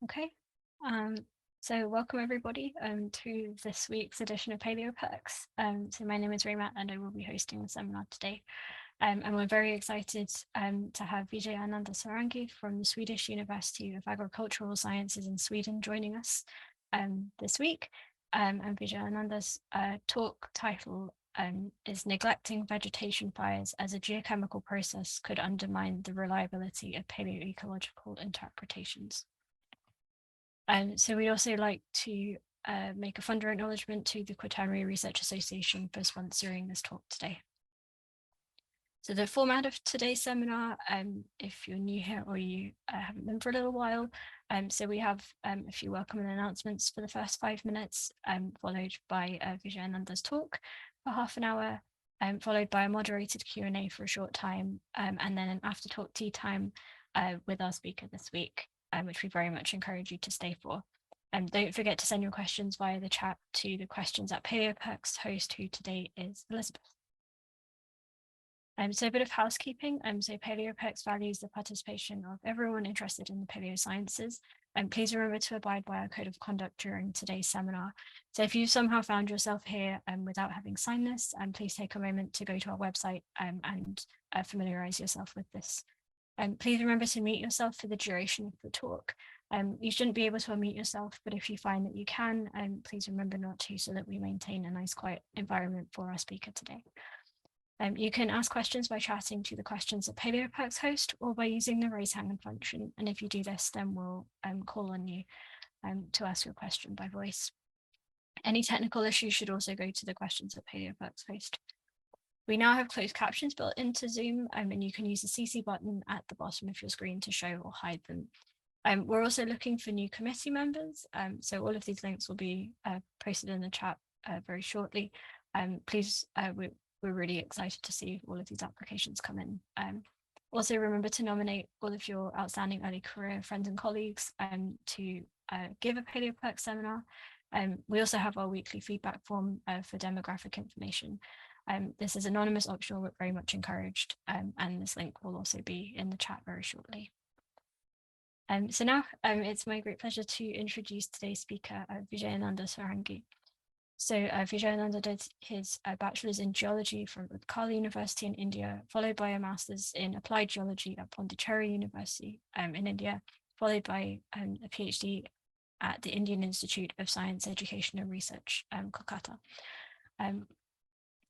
Okay, um, so welcome everybody to this week's edition of Paleoperks. So my name is Raymat and I will be hosting the seminar today. And we're very excited to have Vijayananda Sarangi from the Swedish University of Agricultural Sciences in Sweden joining us this week. And Vijayananda's talk title is Neglecting Vegetation Fires as a Geochemical Process Could Undermine the Reliability of Paleoecological Interpretations. So we'd also like to make a funder acknowledgement to the Quaternary Research Association for sponsoring this talk today. So the format of today's seminar, if you're new here or you haven't been for a little while, so we have a few welcome and announcements for the first 5 minutes, followed by Vijayananda's talk for half an hour, followed by a moderated Q&A for a short time, and then an after talk tea time with our speaker this week, which we very much encourage you to stay for. Don't forget to send your questions via the chat to the questions@Paleoperks host, who today is Elizabeth. So a bit of housekeeping. So Paleoperks values the participation of everyone interested in the paleosciences. Please remember to abide by our code of conduct during today's seminar. So if you somehow found yourself here without having signed this, please take a moment to go to our website and familiarize yourself with this. Please remember to mute yourself for the duration of the talk. You shouldn't be able to unmute yourself, but if you find that you can, please remember not to, so that we maintain a nice quiet environment for our speaker today. You can ask questions by chatting to the questions@Paleoperks host or by using the raise hand function. And if you do this, then we'll call on you to ask your question by voice. Any technical issues should also go to the questions@Paleoperks host. We now have closed captions built into Zoom, and you can use the CC button at the bottom of your screen to show or hide them. We're also looking for new committee members, so all of these links will be posted in the chat very shortly. Please, we're really excited to see all of these applications come in. Also remember to nominate all of your outstanding early career friends and colleagues to give a Paleoperks seminar. We also have our weekly feedback form for demographic information. This is anonymous, optional, but very much encouraged, and this link will also be in the chat very shortly. So now it's my great pleasure to introduce today's speaker, Vijayananda Sarangi. So Vijayananda did his bachelor's in geology from Kali University in India, followed by a master's in applied geology at Pondicherry University in India, followed by a PhD at the Indian Institute of Science, Education and Research, Kolkata.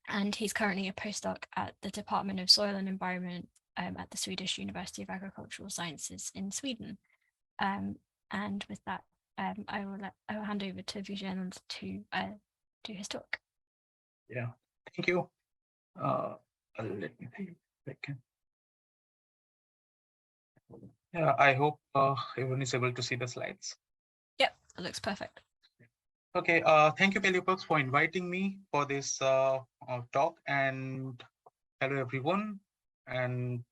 And he's currently a postdoc at the Department of Soil and Environment at the Swedish University of Agricultural Sciences in Sweden. And with that, I will hand over to Vijayananda to do his talk. Yeah, thank you. Let me think. Yeah, I hope everyone is able to see the slides. Yep, it looks perfect. Okay, thank you, Paleoperks, for inviting me for this talk, and hello everyone, and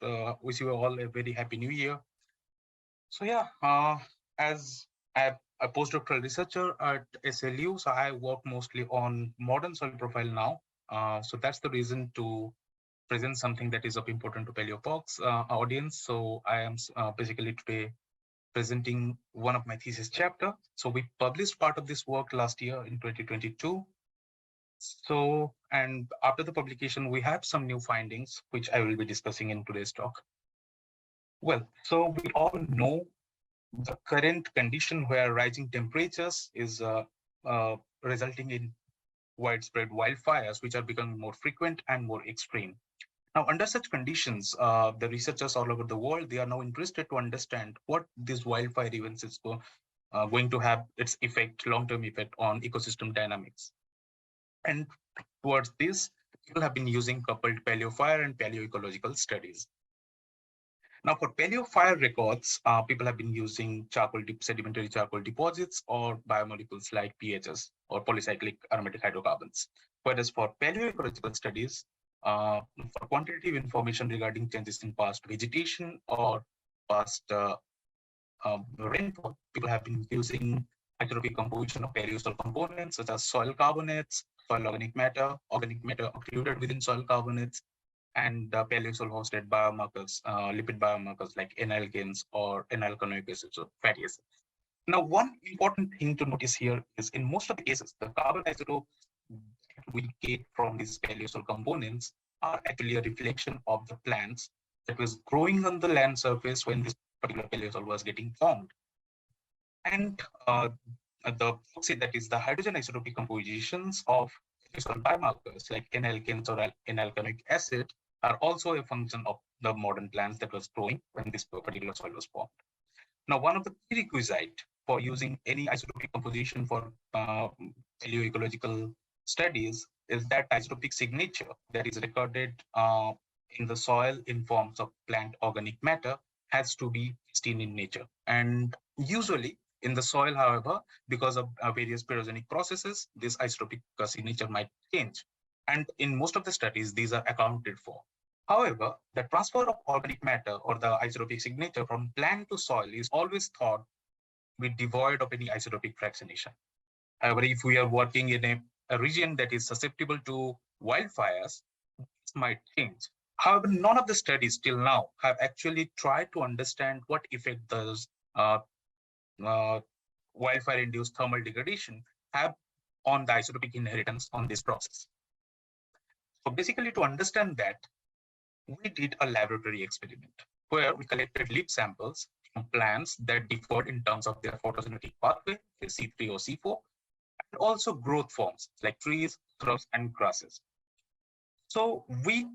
wish you all a very happy new year. So yeah, as I'm a postdoctoral researcher at SLU, so I work mostly on modern soil profile now. So that's the reason to present something that is of importance to Paleoperks audience. So I am basically today presenting one of my thesis chapter. So we published part of this work last year in 2022. So, and after the publication, we have some new findings, which I will be discussing in today's talk. Well, so we all know the current condition where rising temperatures is resulting in widespread wildfires, which are becoming more frequent and more extreme. Now, under such conditions, the researchers all over the world, they are now interested to understand what these wildfire events is going to have its effect, long-term effect on ecosystem dynamics. And towards this, people have been using coupled paleofire and paleoecological studies. Now, for paleofire records, people have been using sedimentary charcoal deposits or biomolecules like PHs or polycyclic aromatic hydrocarbons. Whereas for paleoecological studies, for quantitative information regarding changes in past vegetation or past rainfall, people have been using isotopic composition of paleosoil components such as soil carbonates, soil organic matter occluded within soil carbonates, and paleosoil hosted biomarkers, lipid biomarkers like enolkins or enolconoic acids or fatty acids. Now, one important thing to notice here is in most of the cases, the carbon isotopes that we get from these paleosoil components are actually a reflection of the plants that was growing on the land surface when this particular paleosol was getting formed. And the proxy, that is the hydrogen isotopic compositions of paleosol biomarkers like N-alkanes or N-alkanoic acid are also a function of the modern plants that was growing when this particular soil was formed. Now, one of the prerequisites for using any isotopic composition for paleoecological studies is that isotopic signature that is recorded in the soil in forms of plant organic matter has to be pristine in nature. And usually in the soil, however, because of various pyrogenic processes, this isotopic signature might change. And in most of the studies, these are accounted for. However, the transfer of organic matter or the isotopic signature from plant to soil is always thought to be devoid of any isotopic fractionation. However, if we are working in a region that is susceptible to wildfires, this might change. However, none of the studies till now have actually tried to understand what effect does wildfire-induced thermal degradation have on the isotopic inheritance on this process. So basically, to understand that, we did a laboratory experiment where we collected leaf samples from plants that differed in terms of their photosynthetic pathway, C3 or C4, and also growth forms like trees, shrubs, and grasses. So we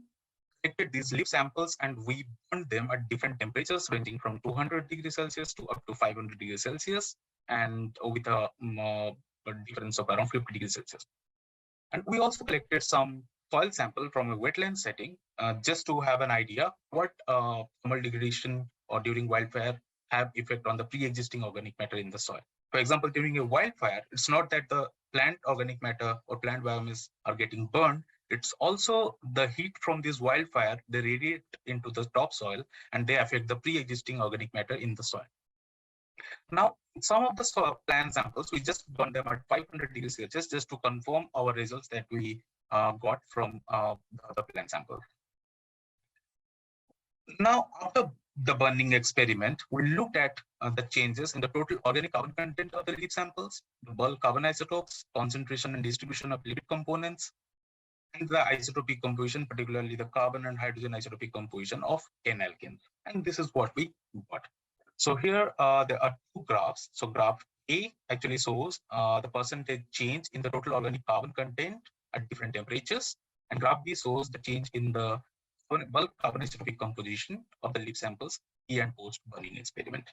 collected these leaf samples and we burned them at different temperatures ranging from 200 degrees Celsius to up to 500 degrees Celsius, and with a difference of around 50 degrees Celsius. And we also collected some soil sample from a wetland setting just to have an idea what thermal degradation or during wildfire have effect on the pre-existing organic matter in the soil. For example, during a wildfire, it's not that the plant organic matter or plant biomes are getting burned, it's also the heat from this wildfire, they radiate into the topsoil and they affect the pre-existing organic matter in the soil. Now, some of the plant samples, we just burn them at 500 degrees Celsius just to confirm our results that we got from the plant sample. Now, after the burning experiment, we looked at the changes in the total organic carbon content of the leaf samples, the bulk carbon isotopes, concentration and distribution of lipid components, and the isotopic composition, particularly the carbon and hydrogen isotopic composition of N-alkanes. And this is what we got. So here there are two graphs. So graph A actually shows the percentage change in the total organic carbon content at different temperatures. And graph B shows the change in the bulk carbon isotopic composition of the leaf samples pre and post burning experiment.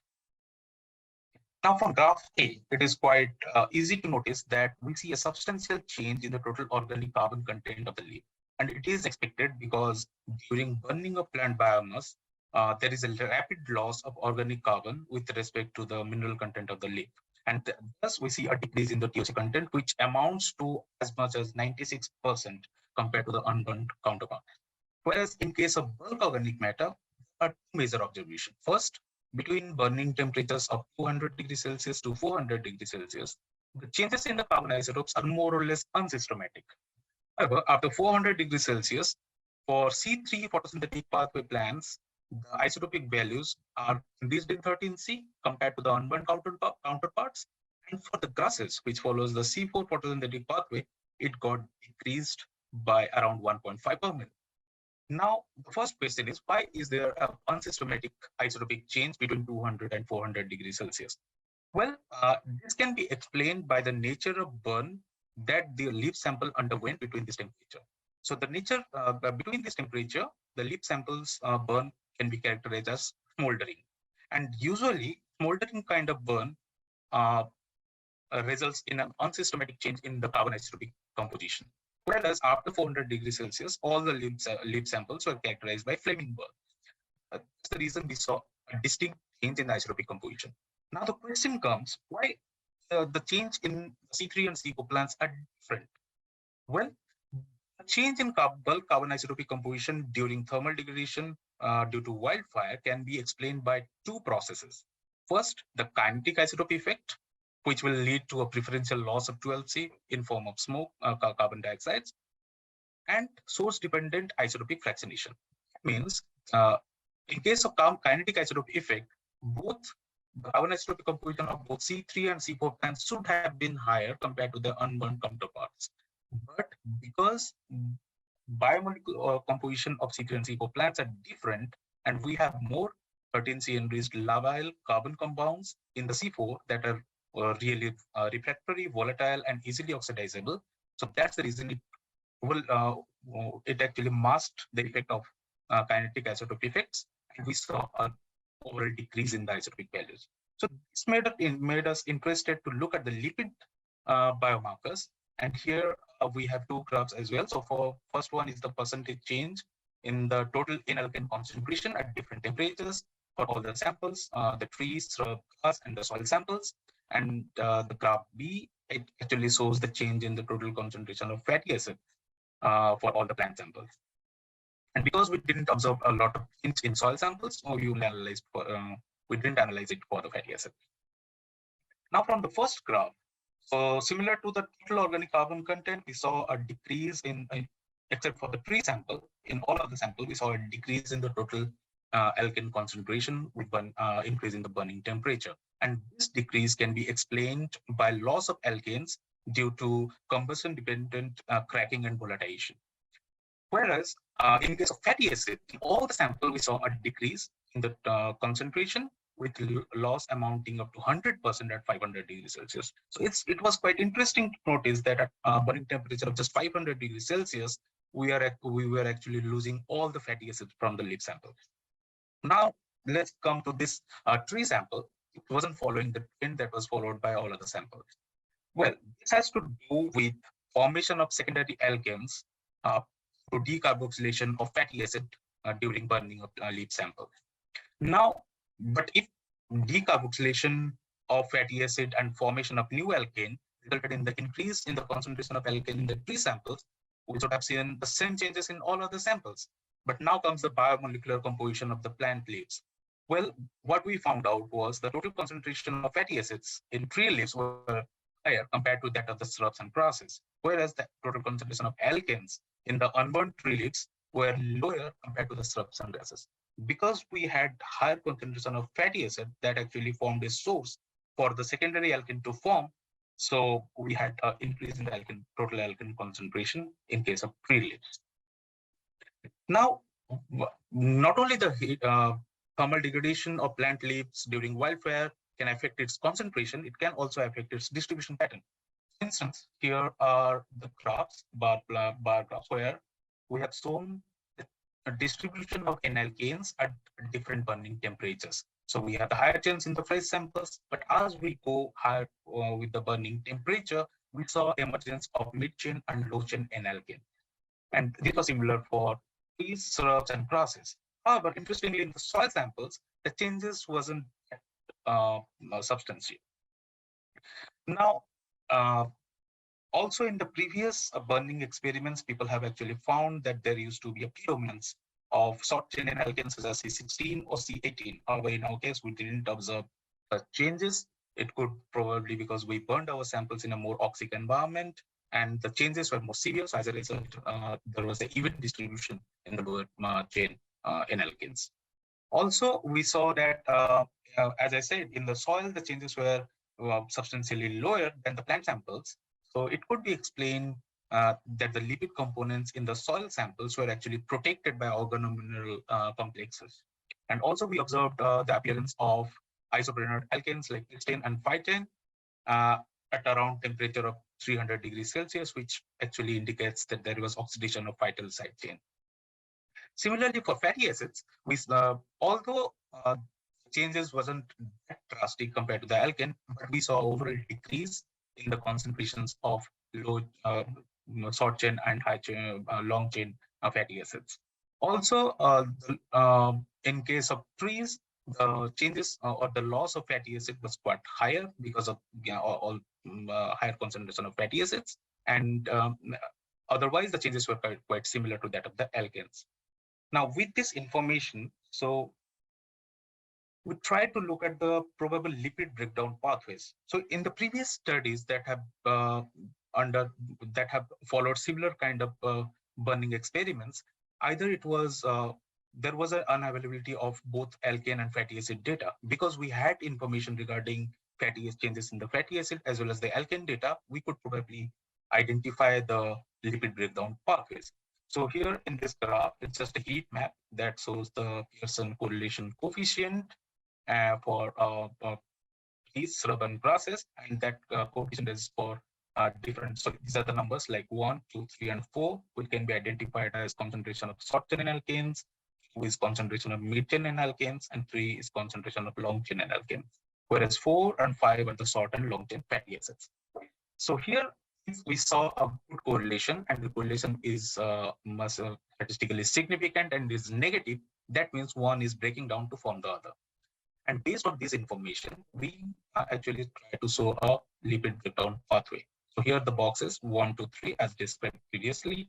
Now from graph A, it is quite easy to notice that we see a substantial change in the total organic carbon content of the leaf. And it is expected because during burning of plant biomass, there is a rapid loss of organic carbon with respect to the mineral content of the leaf. And thus we see a decrease in the TOC content, which amounts to as much as 96% compared to the unburned counterpart. Whereas in case of bulk organic matter, there are two major observations. First, between burning temperatures of 200 degrees Celsius to 400 degrees Celsius, the changes in the carbon isotopes are more or less unsystematic. However, after 400 degrees Celsius, for C3 photosynthetic pathway plants, the isotopic values are increased in 13C compared to the unburned counterparts. And for the grasses, which follows the C4 photosynthetic pathway, it got decreased by around 1.5 per mil. Now, the first question is, why is there an unsystematic isotopic change between 200 and 400 degrees Celsius? Well, this can be explained by the nature of burn that the leaf sample underwent between this temperature. So the nature between this temperature, the leaf samples burn can be characterized as smoldering. And usually, smoldering kind of burn results in an unsystematic change in the carbon isotopic composition. Whereas after 400 degrees Celsius, all the leaf samples were characterized by flaming burn. That's the reason we saw a distinct change in the isotopic composition. Now the question comes, why the change in C3 and C4 plants are different? Well, the change in bulk carbon isotopic composition during thermal degradation due to wildfire can be explained by two processes. First, the kinetic isotope effect, which will lead to a preferential loss of 12C in form of smoke, carbon dioxide, and source-dependent isotopic fractionation. That means in case of kinetic isotope effect, both the carbon isotopic composition of both C3 and C4 plants should have been higher compared to their unburned counterparts. But because biomolecular composition of C3 and C4 plants are different, and we have more 13C enriched labile carbon compounds in the C4 that are really refractory, volatile, and easily oxidizable. So that's the reason it actually masked the effect of kinetic isotope effects, and we saw an overall decrease in the isotopic values. So this made us interested to look at the lipid biomarkers, and here we have two graphs as well. So for first one is the percentage change in the total inalkane concentration at different temperatures for all the samples, the trees, shrub, grass, and the soil samples. And the graph B, it actually shows the change in the total concentration of fatty acid for all the plant samples. And because we didn't observe a lot of change in soil samples, we didn't analyze it for the fatty acid. Now from the first graph, so similar to the total organic carbon content, we saw a decrease except for the tree sample, in all of the sample, we saw a decrease in the total alkane concentration with increase in the burning temperature. And this decrease can be explained by loss of alkanes due to combustion-dependent cracking and volatilization. Whereas in case of fatty acid, in all the sample, we saw a decrease in the concentration with loss amounting up to 100% at 500 degrees Celsius. So it was quite interesting to notice that at burning temperature of just 500 degrees Celsius, we were actually losing all the fatty acids from the lip sample. Now let's come to this tree sample. It wasn't following the trend that was followed by all other samples. Well, this has to do with formation of secondary alkanes through decarboxylation of fatty acid during burning of leaf sample. Now, but if decarboxylation of fatty acid and formation of new alkane resulted in the increase in the concentration of alkane in the tree samples, we should have seen the same changes in all other samples. But now comes the biomolecular composition of the plant leaves. Well, what we found out was the total concentration of fatty acids in tree leaves were higher compared to that of the shrubs and grasses, whereas the total concentration of alkanes in the unburned tree leaves were lower compared to the shrubs and grasses. Because we had higher concentration of fatty acid that actually formed a source for the secondary alkane to form, so we had an increase in the total alkane concentration in case of tree leaves. Now, not only the thermal degradation of plant leaves during wildfire can affect its concentration, it can also affect its distribution pattern. For instance, here are the graphs, bar graphs, where we have shown a distribution of N-alkanes at different burning temperatures. So we have the higher change in the fresh samples, but as we go higher with the burning temperature, we saw emergence of mid-chain and low-chain N-alkane. And this was similar for trees, shrubs, and grasses. However, interestingly, in the soil samples, the changes wasn't substantial. Now, also in the previous burning experiments, people have actually found that there used to be a predominance of short chain alkanes such as C16 or C18. However, in our case, we didn't observe changes. It could probably because we burned our samples in a more oxic environment, and the changes were more severe. So as a result, there was an even distribution in the lower chain in alkanes. Also, we saw that, as I said, in the soil, the changes were substantially lower than the plant samples. So it could be explained that the lipid components in the soil samples were actually protected by organomineral complexes. And also we observed the appearance of isopreneur alkanes like histane and phytane at around temperature of 300 degrees Celsius, which actually indicates that there was oxidation of phytyl side chain. Similarly, for fatty acids, although changes wasn't that drastic compared to the alkane, but we saw overall decrease in the concentrations of low short chain and high chain, long chain fatty acids. Also, in case of trees, the changes or the loss of fatty acid was quite higher because of higher concentration of fatty acids, and otherwise the changes were quite similar to that of the alkanes. Now, with this information, so we try to look at the probable lipid breakdown pathways. So in the previous studies that have followed similar kind of burning experiments, either it was there was an unavailability of both alkane and fatty acid data. Because we had information regarding fatty acid changes in the fatty acid as well as the alkane data, we could probably identify the lipid breakdown pathways. So here in this graph, it's just a heat map that shows the Pearson correlation coefficient for these shrub and grasses, and that coefficient is for different. So these are the numbers like 1, 2, 3, and 4, which can be identified as concentration of short chain alkanes, 2 is concentration of mid chain alkanes, and 3 is concentration of long chain alkanes. Whereas 4 and 5 are the short and long chain fatty acids. So here we saw a good correlation, and the correlation is statistically significant and is negative. That means one is breaking down to form the other. And based on this information, we actually try to show a lipid breakdown pathway. So here are the boxes 1, 2, 3, as described previously.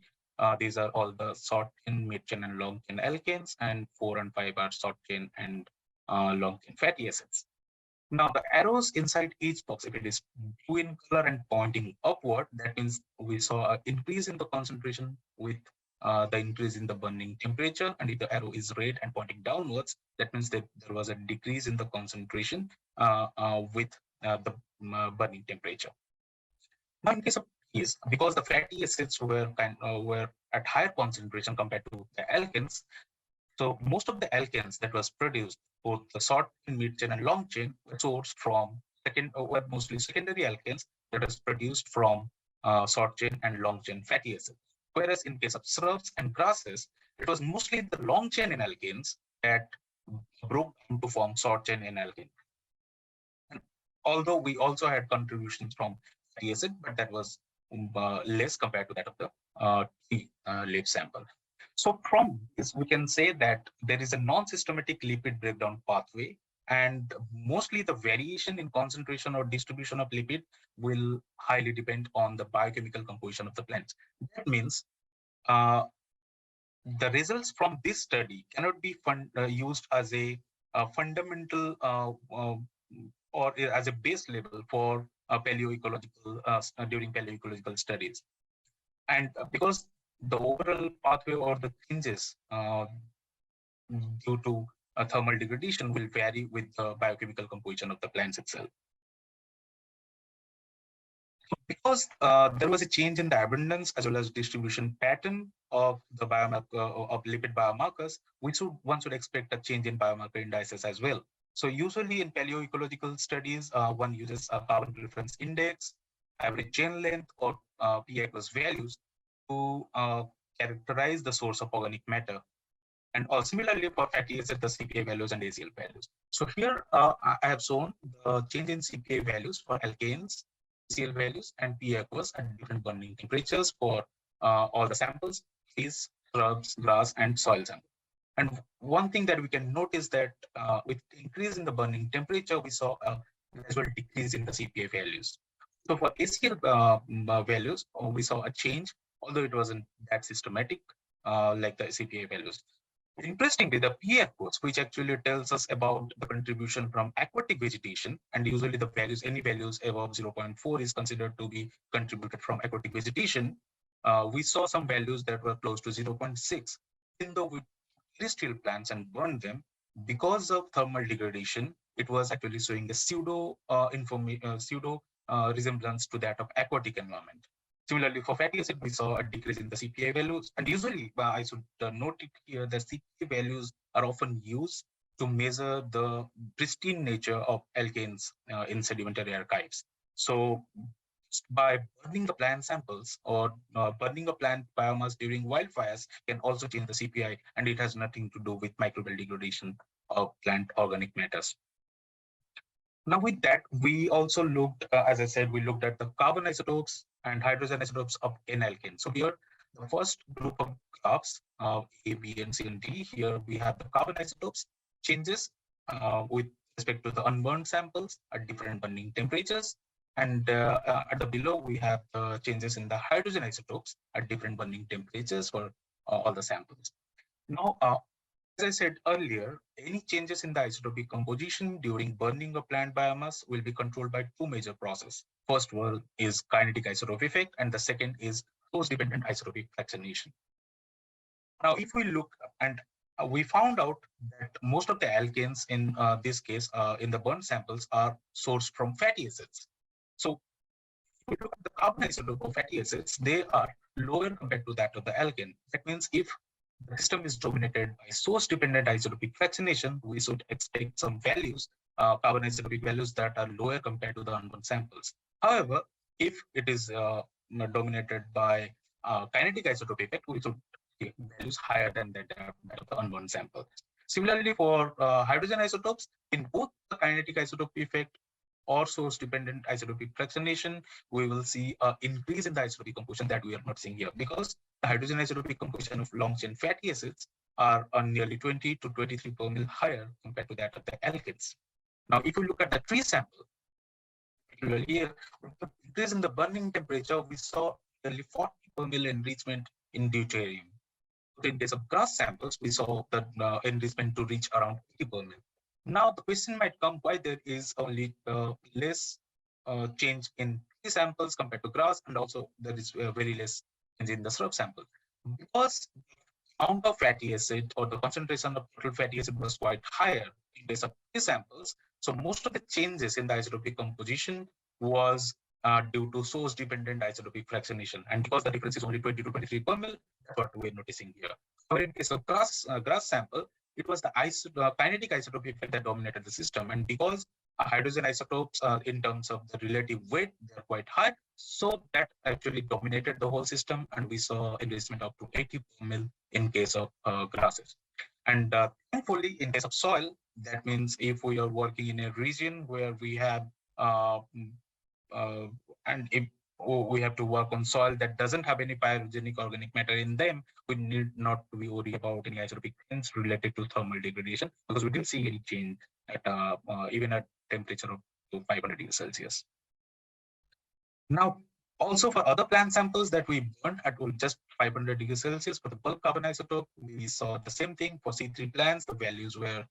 These are all the short chain, mid chain, and long chain alkanes, and 4 and 5 are short chain and long chain fatty acids. Now, the arrows inside each box, if it is blue in color and pointing upward, that means we saw an increase in the concentration with the increase in the burning temperature. And if the arrow is red and pointing downwards, that means that there was a decrease in the concentration with the burning temperature. Now, in case of these, because the fatty acids were at higher concentration compared to the alkanes, so most of the alkanes that was produced, both the short chain, mid chain, and long chain, were sourced from were mostly secondary alkanes that was produced from short chain and long chain fatty acids. Whereas in case of shrubs and grasses, it was mostly the long chain in alkanes that broke down to form short chain in alkane. And although we also had contributions from fatty acid, but that was less compared to that of the tree leaf sample. So from this, we can say that there is a non-systematic lipid breakdown pathway, and mostly the variation in concentration or distribution of lipid will highly depend on the biochemical composition of the plants. That means the results from this study cannot be used as a fundamental or as a base level for paleoecological during paleoecological studies. And because the overall pathway or the changes due to thermal degradation will vary with the biochemical composition of the plants itself. So because there was a change in the abundance as well as distribution pattern of the biomarker of lipid biomarkers, one should expect a change in biomarker indices as well. So usually in paleoecological studies, one uses a carbon reference index, average chain length, or P equals values to characterize the source of organic matter. And similarly for fatty acids, the CPA values and ACL values. So here I have shown the change in CPA values for alkanes, ACL values, and P aqueous at different burning temperatures for all the samples, trees, shrubs, grass, and soil samples. And one thing that we can notice that with increase in the burning temperature, we saw a gradual decrease in the CPA values. So for ACL values, we saw a change, although it wasn't that systematic like the CPA values. Interestingly, the PF codes, which actually tells us about the contribution from aquatic vegetation, and usually the values, any values above 0.4 is considered to be contributed from aquatic vegetation. We saw some values that were close to 0.6, even though we terrestrial plants and burned them, because of thermal degradation, it was actually showing a pseudo resemblance to that of aquatic environment. Similarly, for fatty acid, we saw a decrease in the CPA values. And usually, I should note it here that CPA values are often used to measure the pristine nature of alkanes in sedimentary archives. So by burning the plant samples or burning a plant biomass during wildfires can also change the CPI, and it has nothing to do with microbial degradation of plant organic matters. Now with that, we also looked, as I said, we looked at the carbon isotopes and hydrogen isotopes of N-alkane. So here, the first group of graphs, A, B, and C, and D, here we have the carbon isotopes changes with respect to the unburned samples at different burning temperatures. And at the below, we have the changes in the hydrogen isotopes at different burning temperatures for all the samples. Now, as I said earlier, any changes in the isotopic composition during burning of plant biomass will be controlled by two major processes. First one is kinetic isotope effect, and the second is source-dependent isotopic fractionation. Now, if we look, and we found out that most of the alkanes in this case, in the burnt samples, are sourced from fatty acids. So if we look at the carbon isotope of fatty acids, they are lower compared to that of the alkane. That means if the system is dominated by source-dependent isotopic fractionation, we should expect some values, carbon isotopic values that are lower compared to the unburnt samples. However, if it is dominated by kinetic isotope effect, we should get values higher than that of the unburnt sample. Similarly, for hydrogen isotopes, in both the kinetic isotope effect or source-dependent isotopic fractionation, we will see an increase in the isotopic composition that we are not seeing here, because the hydrogen isotopic composition of long-chain fatty acids are nearly 20 to 23 per mil higher compared to that of the alkanes. Now, if you look at the tree sample, particularly here, with the increase in the burning temperature, we saw nearly 40 per mil enrichment in deuterium. But in case of grass samples, we saw the enrichment to reach around 80 per mil. Now, the question might come why there is only less change in tree samples compared to grass, and also there is very less change in the shrub sample. Because the amount of fatty acid or the concentration of total fatty acid was quite higher in case of tree samples, so most of the changes in the isotopic composition was due to source-dependent isotopic fractionation. And because the difference is only 20 to 23 per mil, that's what we're noticing here. However, in case of grass sample, it was the kinetic isotope effect that dominated the system. And because hydrogen isotopes, in terms of the relative weight, they're quite high, so that actually dominated the whole system, and we saw enrichment up to 80 per mil in case of grasses. And thankfully, in case of soil, that means if we are working in a region where we have and if we have to work on soil that doesn't have any pyrogenic organic matter in them, we need not to be worried about any isotopic trends related to thermal degradation, because we didn't see any change at even at temperature of 500 degrees Celsius. Now, also for other plant samples that we burnt at just 500 degrees Celsius, for the bulk carbon isotope, we saw the same thing. For C3 plants, the values were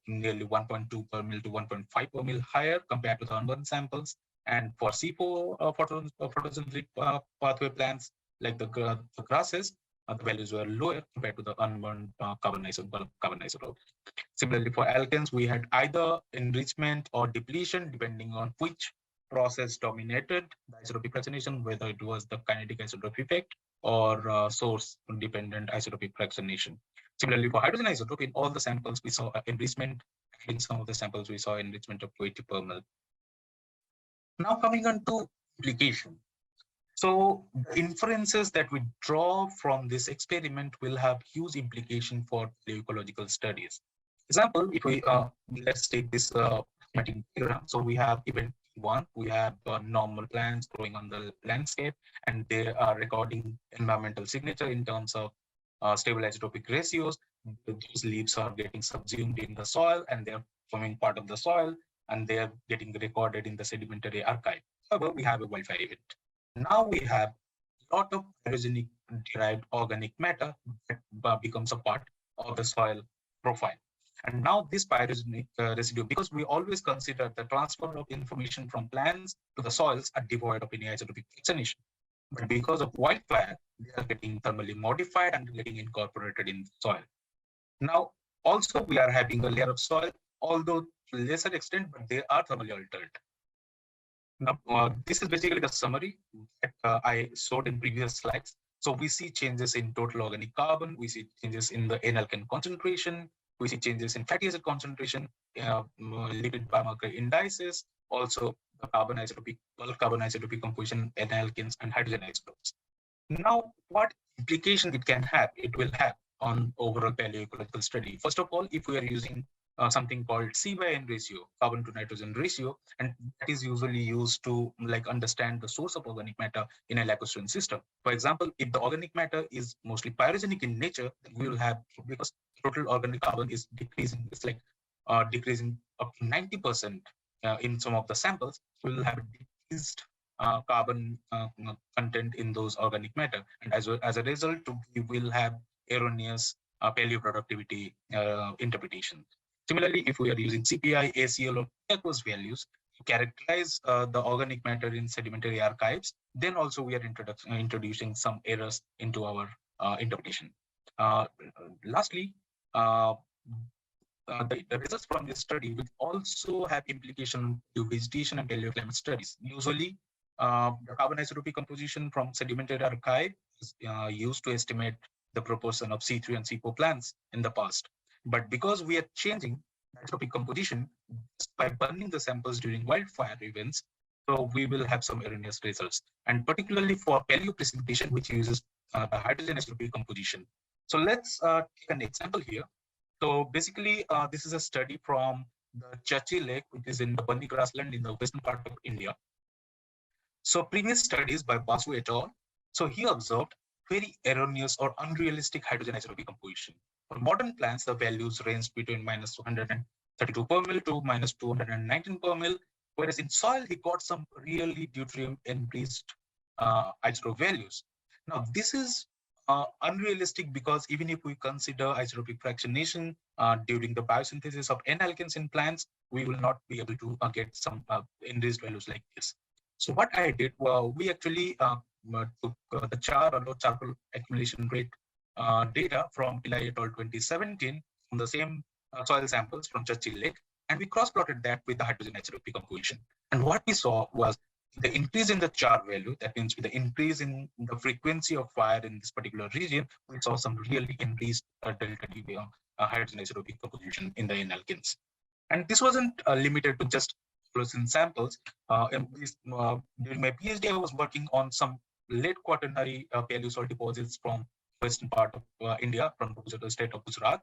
nearly 1.2 per mil to 1.5 per mil higher compared to the unburnt samples. And for C4 photosynthetic pathway plants, like the grasses, the values were lower compared to the unburnt carbon isotope. Similarly, for alkanes, we had either enrichment or depletion, depending on which process dominated the isotopic fractionation, whether it was the kinetic isotope effect or source-dependent isotopic fractionation. Similarly, for hydrogen isotope, in all the samples, we saw enrichment. In some of the samples, we saw enrichment of 80 per mil. Now coming on to implication. So the inferences that we draw from this experiment will have huge implication for paleoecological studies. Example, if we let's take this diagram. So we have event one, we have normal plants growing on the landscape, and they are recording environmental signature in terms of stable isotopic ratios. Those leaves are getting subsumed in the soil, and they're forming part of the soil, and they are getting recorded in the sedimentary archive. However, we have a wildfire event. Now we have a lot of pyrogenic derived organic matter that becomes a part of the soil profile. And now this pyrogenic residue, because we always consider the transfer of information from plants to the soils are devoid of any isotopic fractionation. But because of wildfire, they are getting thermally modified and getting incorporated in the soil. Now, also we are having a layer of soil, although to lesser extent, but they are thermally altered. Now, this is basically the summary that I showed in previous slides. So we see changes in total organic carbon, we see changes in the N-alkane concentration, we see changes in fatty acid concentration, lipid biomarker indices, also the carbon isotopic, bulk carbon isotopic composition, N-alkanes and hydrogen isotopes. Now, what implication it can have, it will have on overall paleoecological study. First of all, if we are using something called C/N ratio, carbon to nitrogen ratio, and that is usually used to understand the source of organic matter in a lacustrine system. For example, if the organic matter is mostly pyrogenic in nature, then we will have, because total organic carbon is decreasing, it's decreasing up to 90% in some of the samples, we will have a decreased carbon content in those organic matter, and as a result, we will have erroneous paleoproductivity interpretation. Similarly, if we are using CPI, ACL, or aqueous values to characterize the organic matter in sedimentary archives, then also we are introducing some errors into our interpretation. Lastly, the results from this study will also have implication to vegetation and paleoclimate studies. Usually, the carbon isotopic composition from sedimentary archive is used to estimate the proportion of C3 and C4 plants in the past. But because we are changing isotopic composition just by burning the samples during wildfire events, so we will have some erroneous results. And particularly for paleoprecipitation, which uses the hydrogen isotopic composition. So let's take an example here. So basically, this is a study from the Chachi Lake, which is in the Bandi grassland in the western part of India. So previous studies by Basu et al. So he observed very erroneous or unrealistic hydrogen isotopic composition. For modern plants, the values ranged between minus 232 per mil to minus 219 per mil, whereas in soil, he got some really deuterium enriched isotope values. Now, this is unrealistic because even if we consider isotopic fractionation during the biosynthesis of N-alkanes in plants, we will not be able to get some enriched values like this. So what I did, well, we actually took the char or low charcoal accumulation rate data from Pillai et al. 2017 from the same soil samples from Churchill Lake, and we cross-plotted that with the hydrogen isotopic composition. And what we saw was the increase in the char value, that means with the increase in the frequency of fire in this particular region, we saw some really increased delta D hydrogen isotopic composition in the N-alkanes. And this wasn't limited to just fluorescent samples. During my PhD, I was working on some late Quaternary Paleosol deposits from western part of India, from the state of Gujarat.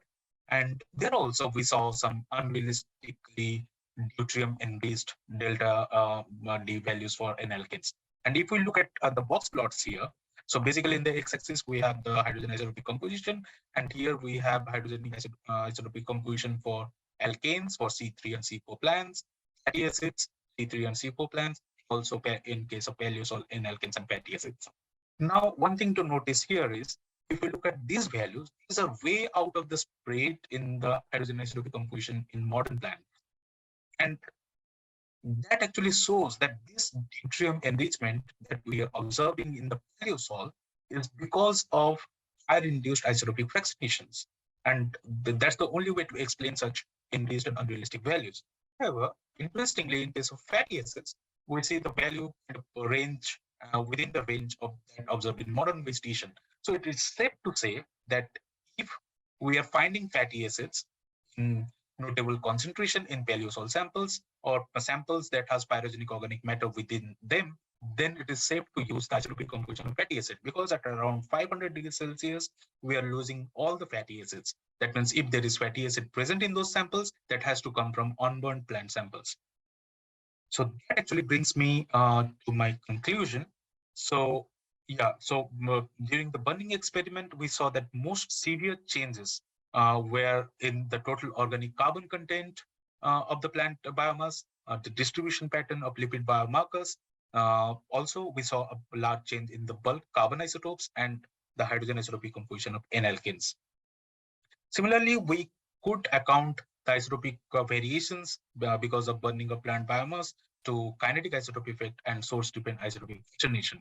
And there also we saw some unrealistically deuterium-enriched delta D values for N-alkanes. And if we look at the box plots here, so basically in the x-axis, we have the hydrogen isotopic composition, and here we have hydrogen isotopic composition for alkanes for C3 and C4 plants, fatty acids, C3 and C4 plants, also in case of paleosol, N-alkanes and fatty acids. Now, one thing to notice here is, if we look at these values, these are way out of the spread in the hydrogen isotopic composition in modern plants. And that actually shows that this deuterium enrichment that we are observing in the paleosol is because of fire-induced isotopic fractionations. And that's the only way to explain such enriched and unrealistic values. However, interestingly, in case of fatty acids, we see the value range within the range of that observed in modern vegetation. So it is safe to say that if we are finding fatty acids in notable concentration in paleosol samples or samples that has pyrogenic organic matter within them, then it is safe to use the isotopic composition of fatty acid, because at around 500 degrees Celsius, we are losing all the fatty acids. That means if there is fatty acid present in those samples, that has to come from unburned plant samples. So that actually brings me to my conclusion. So yeah, so during the burning experiment, we saw that most severe changes were in the total organic carbon content of the plant biomass, the distribution pattern of lipid biomarkers. Also, we saw a large change in the bulk carbon isotopes and the hydrogen isotopic composition of N-alkanes. Similarly, we could account the isotopic variations because of burning of plant biomass to kinetic isotope effect and source-dependent isotopic fractionation.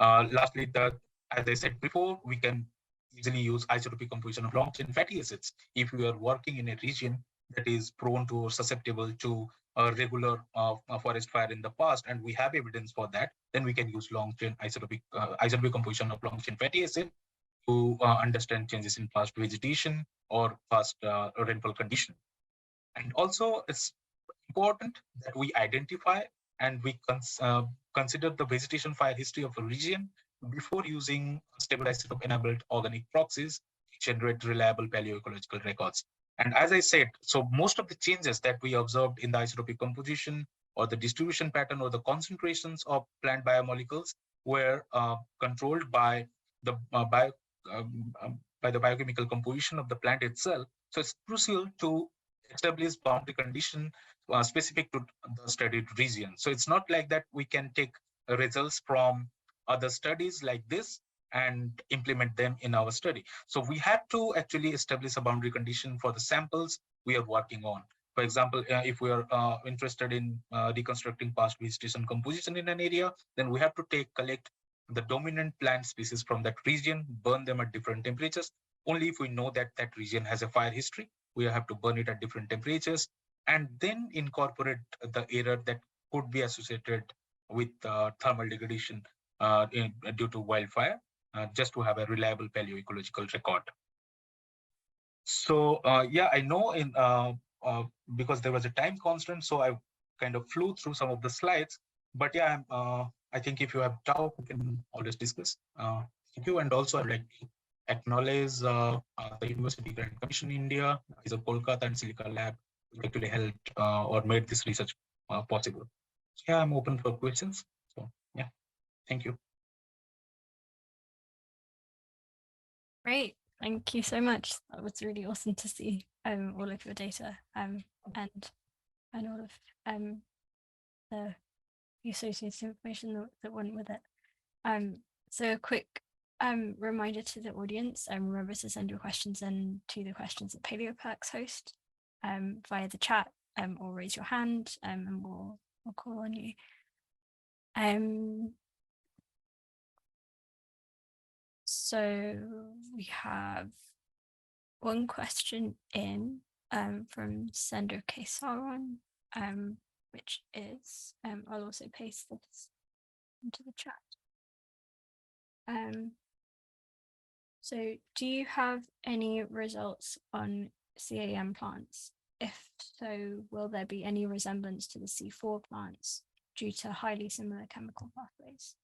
Lastly, as I said before, we can easily use isotopic composition of long-chain fatty acids if we are working in a region that is prone to or susceptible to a regular forest fire in the past, and we have evidence for that. Then we can use long-chain isotopic composition of long-chain fatty acid to understand changes in past vegetation or past rainfall condition. And also, it's important that we identify and we consider the vegetation fire history of a region before using stable isotope-enabled organic proxies to generate reliable paleoecological records. And as I said, so most of the changes that we observed in the isotopic composition or the distribution pattern or the concentrations of plant biomolecules were controlled by the biochemical composition of the plant itself. So it's crucial to establish boundary condition specific to the studied region. So it's not like that we can take results from other studies like this and implement them in our study. So we have to actually establish a boundary condition for the samples we are working on. For example, if we are interested in reconstructing past vegetation composition in an area, then we have to collect the dominant plant species from that region, burn them at different temperatures. only if we know that that region has a fire history. We have to burn it at different temperatures and then incorporate the error that could be associated with thermal degradation due to wildfire, just to have a reliable paleoecological record. So yeah, I know because there was a time constraint, so I kind of flew through some of the slides. But yeah, I think if you have doubt, we can always discuss. Thank you, and also I'd like to acknowledge the University Grant Commission India, is a Kolkata and Silica Lab, which actually helped or made this research possible. So yeah, I'm open for questions. So yeah, thank you. Great. Thank you so much. That was really awesome to see all of your data and all of the associated information that went with it. So a quick reminder to the audience, remember to send your questions in to the questions that Paleoperks host via the chat or raise your hand and we'll call on you. So we have one question in from Sender Kesaron, which is, I'll also paste this into the chat. So do you have any results on CAM plants? If so, will there be any resemblance to the C4 plants due to highly similar chemical pathways?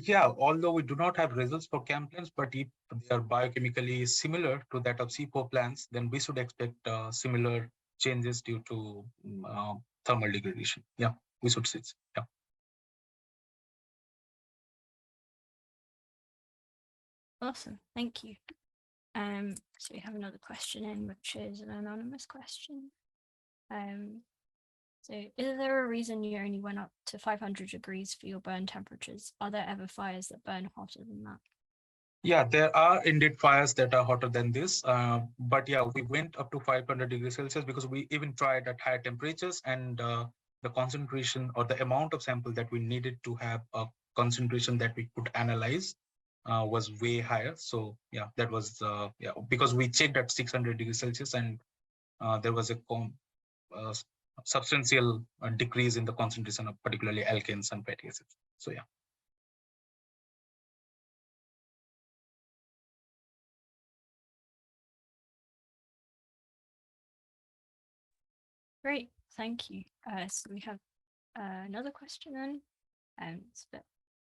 Yeah, although we do not have results for CAM plants, but if they are biochemically similar to that of C4 plants, then we should expect similar changes due to thermal degradation. Yeah, we should see. Yeah. Awesome, thank you. So we have another question in, which is an anonymous question. So is there a reason you only went up to 500 degrees for your burn temperatures? Are there ever fires that burn hotter than that? Yeah, there are indeed fires that are hotter than this. But yeah, we went up to 500 degrees Celsius because we even tried at higher temperatures, and the concentration or the amount of sample that we needed to have a concentration that we could analyze was way higher. So yeah, that was yeah, because we checked at 600 degrees Celsius and there was a substantial decrease in the concentration of particularly alkanes and fatty acids. So yeah. Great, thank you. So we have another question then. It's a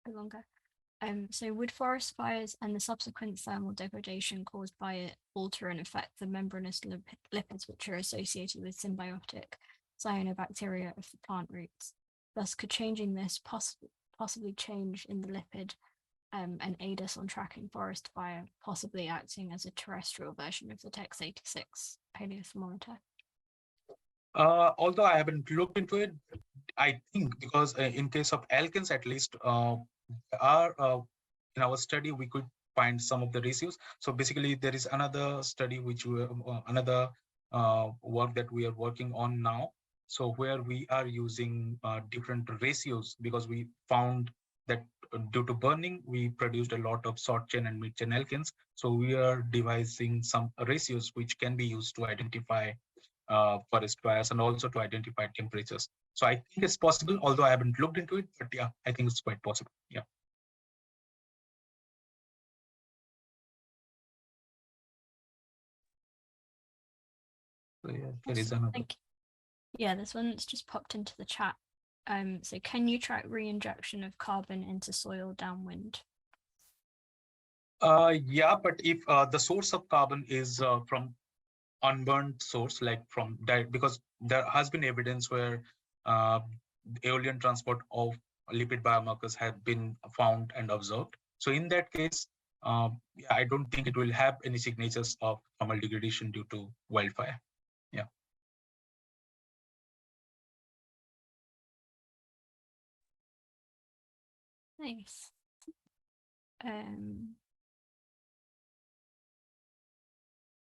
bit longer. So would forest fires and the subsequent thermal degradation caused by it alter and affect the membranous lipids which are associated with symbiotic cyanobacteria of the plant roots? Thus, could changing this possibly change in the lipid and aid us on tracking forest fire, possibly acting as a terrestrial version of the TEX86 paleothermometer? Although I haven't looked into it, I think because in case of alkanes, at least, in our study, we could find some of the ratios. So basically, there is another study which we another work that we are working on now. So where we are using different ratios because we found that due to burning, we produced a lot of short chain and mid chain alkanes. So we are devising some ratios which can be used to identify forest fires and also to identify temperatures. So I think it's possible, although I haven't looked into it, but yeah, I think it's quite possible. Yeah. So yeah, there is another. Thank you. Yeah, this one's just popped into the chat. So can you track reinjection of carbon into soil downwind? Yeah, but if the source of carbon is from unburned source, like from because there has been evidence where aeolian transport of lipid biomarkers have been found and observed. So in that case, yeah, I don't think it will have any signatures of thermal degradation due to wildfire. Yeah. Nice.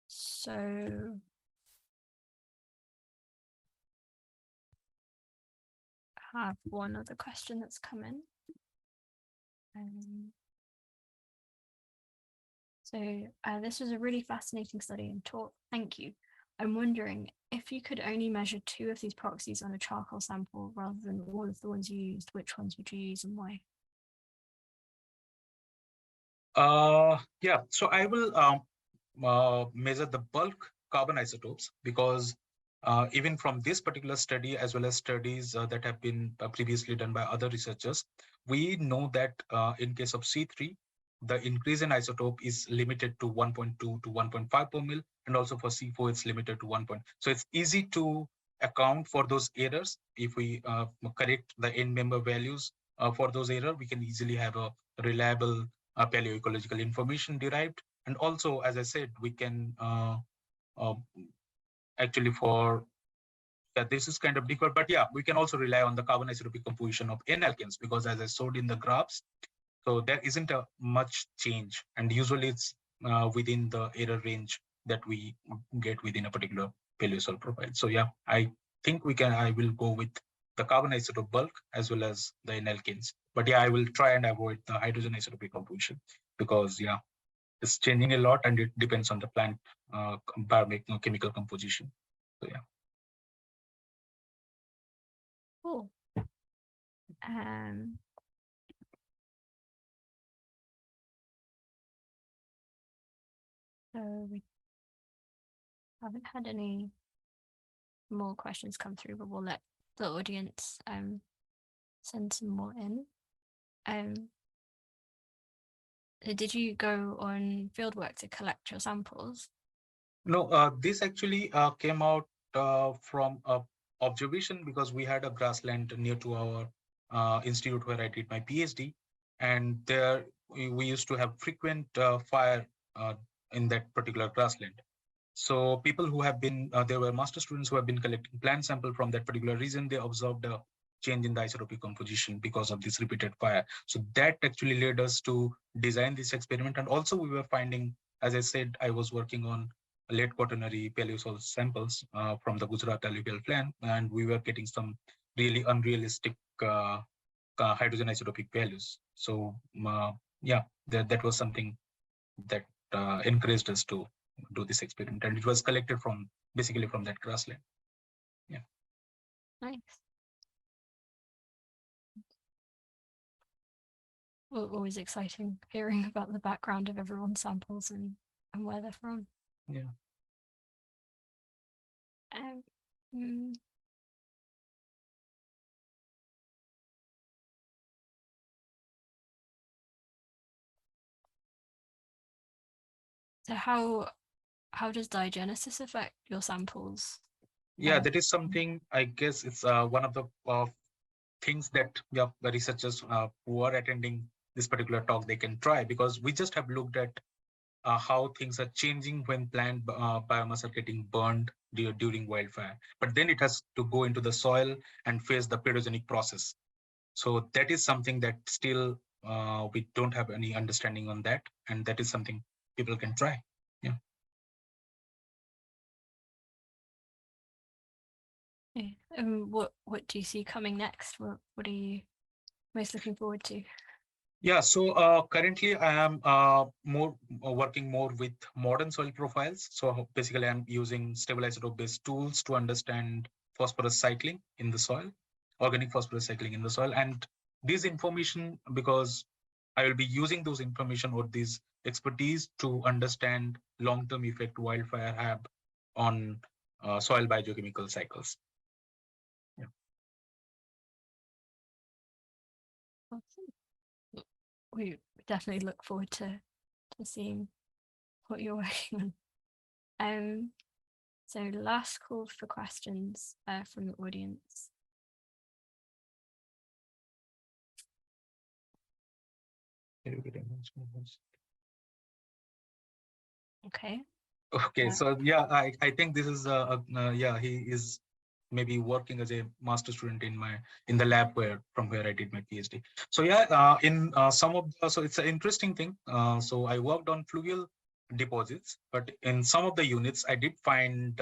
So I have one other question that's come in. So this was a really fascinating study and talk. Thank you. I'm wondering if you could only measure 2 of these proxies on a charcoal sample rather than all of the ones you used, which ones would you use and why? Yeah, so I will measure the bulk carbon isotopes because even from this particular study, as well as studies that have been previously done by other researchers, we know that in case of C3, the increase in isotope is limited to 1.2 to 1.5 per mil, and also for C4, it's limited to 1. So it's easy to account for those errors. If we correct the end member values for those errors, we can easily have a reliable paleoecological information derived. And also, as I said, we can uh, actually for that this is kind of difficult, but yeah, we can also rely on the carbon isotopic composition of N-alkanes because as I showed in the graphs, so there isn't a much change, and usually it's within the error range that we get within a particular paleosol profile. So yeah, I think I will go with the carbon isotope bulk as well as the N-alkanes. But yeah, I will try and avoid the hydrogen isotopic composition because yeah, it's changing a lot and it depends on the plant biochemical composition. So yeah. Cool. So we haven't had any more questions come through, but we'll let the audience send some more in. Did you go on fieldwork to collect your samples? No, this actually came out from observation because we had a grassland near to our institute where I did my PhD, and there we used to have frequent fire in that particular grassland. So people who have been, there were master students who have been collecting plant sample from that particular region. They observed a change in the isotopic composition because of this repeated fire. So that actually led us to design this experiment. And also we were finding, as I said, I was working on late quaternary paleosol samples from the Gujarat alluvial plain, and we were getting some really unrealistic hydrogen isotopic values. So yeah, that was something that encouraged us to do this experiment, and it was collected from basically from that grassland. Yeah. Nice. Well, always exciting hearing about the background of everyone's samples and where they're from. Yeah. So how does diagenesis affect your samples? Yeah, that is something, I guess it's one of the things that the researchers who are attending this particular talk, they can try, because we just have looked at how things are changing when plant biomass are getting burned during wildfire. But then it has to go into the soil and face the pedogenic process. So that is something that still we don't have any understanding on that. And that is something people can try. Yeah. What do you see coming next? What are you most looking forward to? Yeah, so currently I am working more with modern soil profiles. So basically I'm using stable isotope-based tools to understand phosphorus cycling in the soil, organic phosphorus cycling in the soil. And this information, because I will be using those information or this expertise to understand long-term effect wildfire have on soil biogeochemical cycles. Yeah. Awesome. We definitely look forward to seeing what you're working on. So last call for questions from the audience. Okay. Okay, so yeah, I think this is yeah, he is maybe working as a master student in the lab from where I did my PhD. So yeah, in some of so it's an interesting thing. So I worked on fluvial deposits, but in some of the units I did find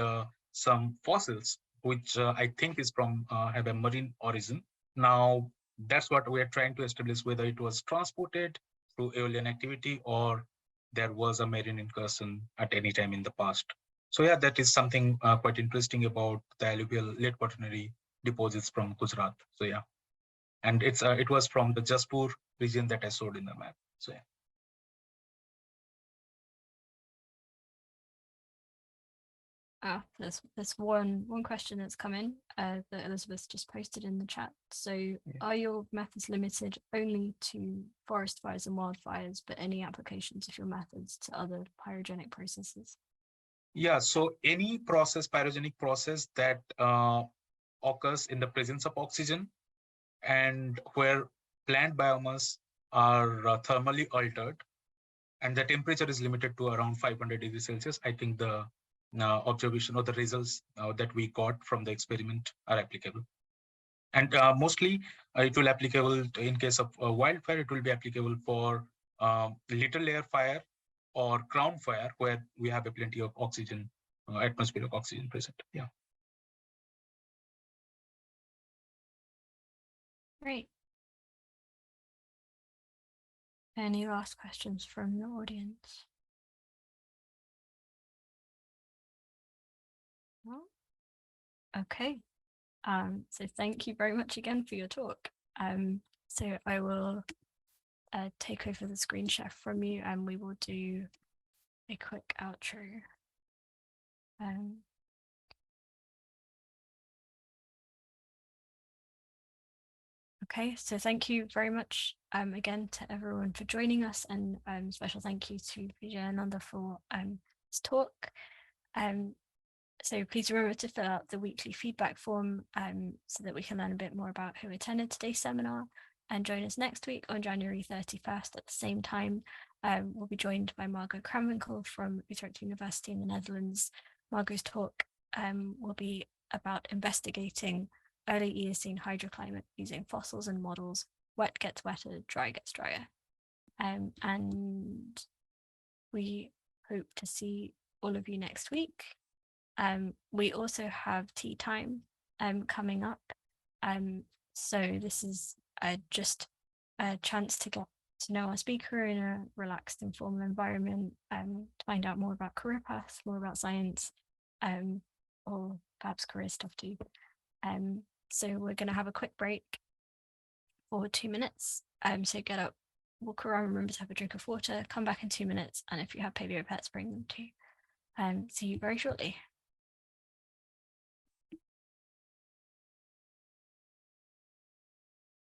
some fossils which I think is from have a marine origin. Now that's what we are trying to establish, whether it was transported through aeolian activity or there was a marine incursion at any time in the past. So yeah, that is something quite interesting about the alluvial late Quaternary deposits from Gujarat. So yeah, and it was from the Jaspur region that I showed in the map. So yeah. There's one question that's come in that Elizabeth just posted in the chat. So are your methods limited only to forest fires and wildfires, but any applications of your methods to other pyrogenic processes? Yeah, so any process, pyrogenic process that occurs in the presence of oxygen and where plant biomass are thermally altered, and the temperature is limited to around 500 degrees Celsius, I think the observation or the results that we got from the experiment are applicable. And mostly it will be applicable in case of wildfire, it will be applicable for little layer fire or crown fire, where we have a plenty of oxygen, atmospheric oxygen present. Yeah. Great. Any last questions from the audience? No? Okay. So thank you very much again for your talk. So I will take over the screen share from you, and we will do a quick outro. Okay, so thank you very much again to everyone for joining us, and special thank you to Vijayananda for his talk. So please remember to fill out the weekly feedback form so that we can learn a bit more about who attended today's seminar, and join us next week on January 31st at the same time. We'll be joined by Margot Kramwinkel from Utrecht University in the Netherlands. Margot's talk will be about investigating early Eocene hydroclimate using fossils and models. Wet gets wetter, dry gets drier. And we hope to see all of you next week. We also have tea time coming up. So this is just a chance to get to know our speaker in a relaxed, informal environment, to find out more about career paths, more about science, or perhaps career stuff too. So we're going to have a quick break for 2 minutes. So get up, walk around, remember to have a drink of water, come back in 2 minutes, and if you have paleo pets, bring them too. See you very shortly.